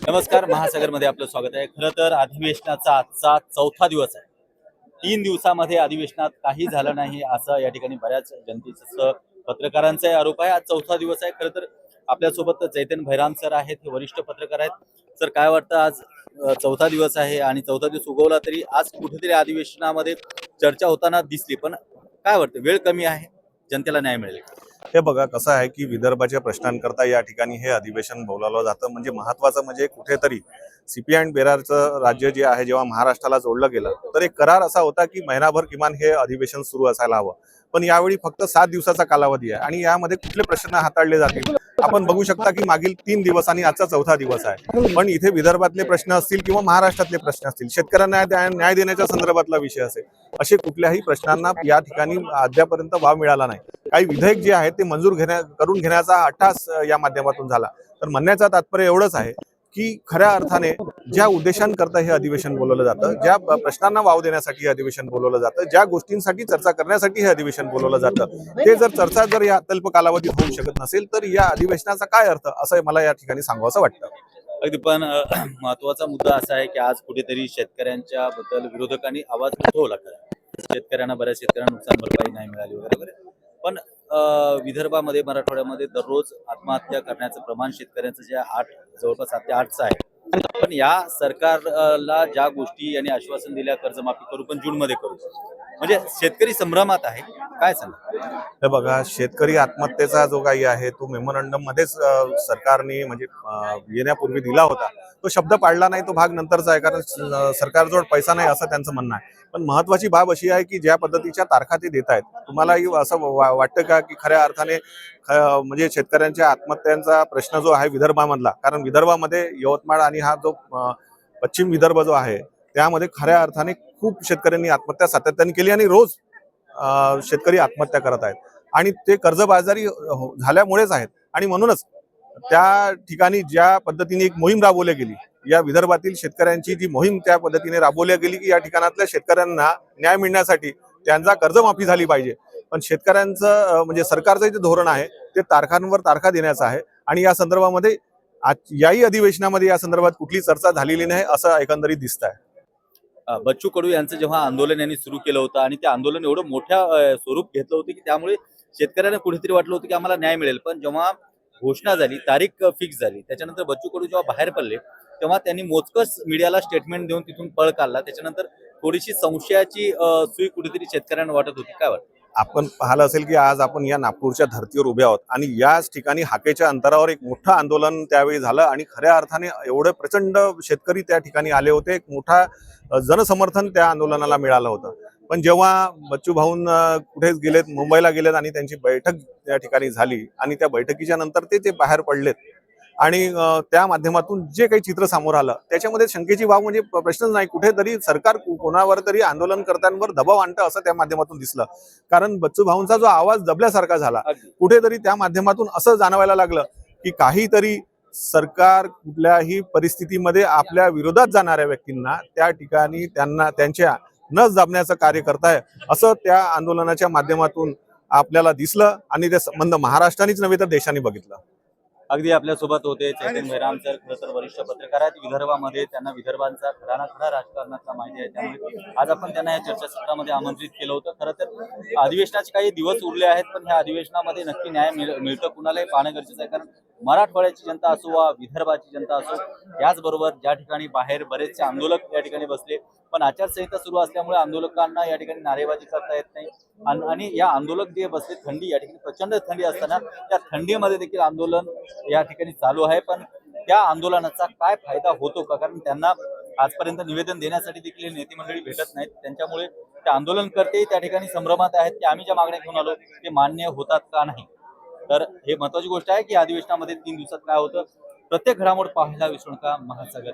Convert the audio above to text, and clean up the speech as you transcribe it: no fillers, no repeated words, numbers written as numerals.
नमस्कार, महासागरमध्ये आपलं स्वागत आहे। खरं तर अधिवेशनाचा आजचा चौथा दिवस आहे। 3 दिवसामध्ये अधिवेशनात काही झालं नाही असं या ठिकाणी बऱ्याच जनतेचं पत्रकारांचा आरोप आहे। आज चौथा दिवस आहे। खरं तर आपल्यासोबत चैतन्य भैराम सर आहेत, हे वरिष्ठ पत्रकार आहेत। सर, काय वाटतं आज चौथा दिवस आहे आणि चौथा दिवस उगवला तरी आज कुठेतरी अधिवेशनामध्ये चर्चा होताना दिसली, पण काय वाटतं वेळ कमी आहे, जनतेला न्याय मिळेल? हे बघा कसं आहे की विदर्भाच्या प्रश्नांकरता या ठिकाणी हे अधिवेशन बोलावलं जातं। म्हणजे महत्वाचं म्हणजे कुठेतरी सीपी अँड बेरारचं राज्य जे आहे जेव्हा महाराष्ट्राला जोडलं गेलं तर एक करार असा होता की महिनाभर किमान हे अधिवेशन सुरू असायला हवं। पण यावेळी फक्त 7 दिवसाचा कालावधी आहे आणि यामध्ये कुठले प्रश्न हाताळले जातील आपण बघू शकता की मागील 3 दिवस आणि आजचा चौथा दिवस आहे। पण इथे विदर्भातले प्रश्न असतील किंवा महाराष्ट्रातले प्रश्न असतील, शेतकऱ्यांना न्याय देण्याच्या संदर्भातला विषय असेल, असे कुठल्याही प्रश्नांना या ठिकाणी अद्यापर्यंत वाव मिळाला नाही। काही विधेयक जे आहे ते मंजूर करून घेण्याचा अट्टास या माध्यमातून झाला। तर म्हणण्याचं तात्पर्य एवढंच आहे की खऱ्या अर्थाने ज्या उद्देशांकरता हे अधिवेशन बोलवलं जातं, ज्या प्रश्नांना वाव देण्यासाठी हे अधिवेशन बोलवलं जातं, ज्या गोष्टींसाठी चर्चा करण्यासाठी हे अधिवेशन बोलवलं जातं, ते जर चर्चा जर या अल्प कालावधीत होऊ शकत नसेल तर या अधिवेशनाचा काय अर्थ, असं मला या ठिकाणी सांगावंसं वाटतं। अगदी, पण महत्वाचा मुद्दा असा आहे की आज कुठेतरी शेतकऱ्यांच्या बद्दल विरोधकांनी आवाज उठवला। शेतकऱ्यांना, बऱ्याच शेतकऱ्यांना नुकसान भरपाई नाही मिळाली वगैरे, पण विदर्भामध्ये, मराठवाड्यामध्ये दररोज आत्महत्या करण्याचं प्रमाण शेतकऱ्यांचं जे जवळपास 7 ते 8चं आहे। पण या सरकारला ज्या गोष्टी यांनी आश्वासन दिल्या, कर्जमाफी करू पण जून मध्ये करू, म्हणजे शेतकरी संभ्रमात आहे, काय सांगा? हे बघा, शेतकरी आत्महत्येचा जो काही आहे तो मेमोरंडम मध्येच सरकारने म्हणजे येण्यापूर्वी दिला होता। तो शब्द पाळला नाही, तो भाग नंतरचा आहे, कारण सरकारजवळ पैसा नाही असं त्यांचं म्हणणं आहे। पण महत्वाची बाब अशी आहे की ज्या पद्धतीच्या तारखा ते देत आहेत, तुम्हालाही असं वाटतं का की खऱ्या अर्थाने म्हणजे शेतकऱ्यांच्या आत्महत्यांचा प्रश्न जो आहे विदर्भामधला, कारण विदर्भामध्ये यवतमाळ आणि हा जो पश्चिम विदर्भ जो आहे त्यामध्ये खऱ्या अर्थाने खूप शेतकऱ्यांनी आत्महत्या सातत्याने केली आणि रोज शेतकरी आत्महत्या करत आहेत आणि ते कर्जबाजारी झाल्यामुळेच आहेत। आणि म्हणूनच त्या ठिकाणी ज्या पद्धतीने एक मोहीम राबवली गेली, या विदर्भातील शेतकऱ्यांची जी मोहीम त्या पद्धतीने राबवली गेली की या ठिकाणातल्या शेतकऱ्यांना न्याय मिळण्यासाठी त्यांचा कर्जमाफी झाली पाहिजे। पण शेतकऱ्यांचं म्हणजे सरकारचं जे धोरण आहे ते तारखांवर तारखा देण्याचं आहे आणि या संदर्भामध्ये याही अधिवेशनामध्ये या संदर्भात कुठली चर्चा झालेली नाही असं एकंदरीत दिसत आहे। बच्चू कडू यांचं जेव्हा आंदोलन यांनी सुरू केलं होतं आणि ते आंदोलन एवढं मोठ्या स्वरूप घेतलं होतं की त्यामुळे शेतकऱ्यांना कुठेतरी वाटलं होतं की आम्हाला न्याय मिळेल, पण जेव्हा घोषणा झाली, तारीख फिक्स झाली, त्याच्यानंतर बच्चू कडू जेव्हा बाहेर पडले तेव्हा त्यांनी मोजकच मीडियाला स्टेटमेंट देऊन तिथून पळ काढला। त्याच्यानंतर थोडीशी संशयाची सुई कुठेतरी शेतकऱ्यांना वाटत होती, काय वाटतं? आपण पाहिलं असेल की आज आपण या नागपूरच्या धर्तीवर उभे आहोत आणि याच ठिकाणी हाकेच्या अंतरावर एक मोठं आंदोलन त्यावेळी झालं आणि खऱ्या अर्थाने एवढे प्रचंड शेतकरी त्या ठिकाणी आले होते, एक मोठा जनसमर्थन त्या आंदोलनाला मिळालं होतं। पण जेव्हा बच्चू भाऊन कुठेच गेलेत, मुंबईला गेलेत आणि त्यांची बैठक त्या ठिकाणी झाली आणि त्या बैठकीच्या नंतर ते बाहेर पडलेत आणि त्या माध्यमातून जे काही चित्र समोर आलं त्याच्यामध्ये शंकेची वाव म्हणजे प्रश्नच नाही। कुठेतरी सरकार कोणावर तरी आंदोलनकर्त्यांवर दबाव आणतं असं त्या माध्यमातून दिसलं, कारण बच्चू भाऊंचा जो आवाज दबल्यासारखा झाला, कुठेतरी त्या माध्यमातून असं जाणवायला लागलं की काहीतरी सरकार कुठल्याही परिस्थितीमध्ये आपल्या विरोधात जाणाऱ्या व्यक्तींना त्या ठिकाणी त्यांच्या नस दाबण्याचं कार्य करताय असं त्या आंदोलनाच्या माध्यमातून आपल्याला दिसलं आणि ते संबंध महाराष्ट्रानेच नव्हे तर देशाने बघितलं। अगदी आपल्यासोबत होते चैतन्य भैराम सर, खरं तर वरिष्ठ पत्रकार आहेत विदर्भामध्ये, त्यांना विदर्भांचा खरा राजकारणातला माहिती आहे, त्यामुळे आज आपण त्यांना या चर्चासत्रामध्ये आमंत्रित केलं होतं। खरं तर अधिवेशनाचे काही दिवस उरले आहेत, पण ह्या अधिवेशनामध्ये नक्की न्याय मिळतं कुणालाही पाहणं गरजेचं आहे, कारण मराठवाड्याची जनता असो वा विदर्भाची जनता असो, याचबरोबर ज्या ठिकाणी बाहेर बरेचसे आंदोलक या ठिकाणी बसले, पण आचारसंहिता सुरू असल्यामुळे आंदोलकांना या ठिकाणी नारेबाजी करता येत नाही आणि या आंदोलक जे बसले, थंडी या ठिकाणी प्रचंड थंडी असताना त्या थंडीमध्ये देखील आंदोलन या ठिकाणी चालू आहे। पण त्या आंदोलनाचा काय फायदा होतो का, कारण त्यांना आजपर्यंत निवेदन देण्यासाठी देखील नेते मंडळी भेटत नाहीत, त्यांच्यामुळे ते आंदोलनकर्ते त्या ठिकाणी संभ्रमात आहेत की आम्ही ज्या मागण्या घेऊन आलो ते मान्य होतात का नाही। तर हे महत्वाची गोष्ट आहे की अधिवेशनामध्ये 3 दिवसात काय होतं, प्रत्येक घडामोड पाहायला विसरू नका महासागर।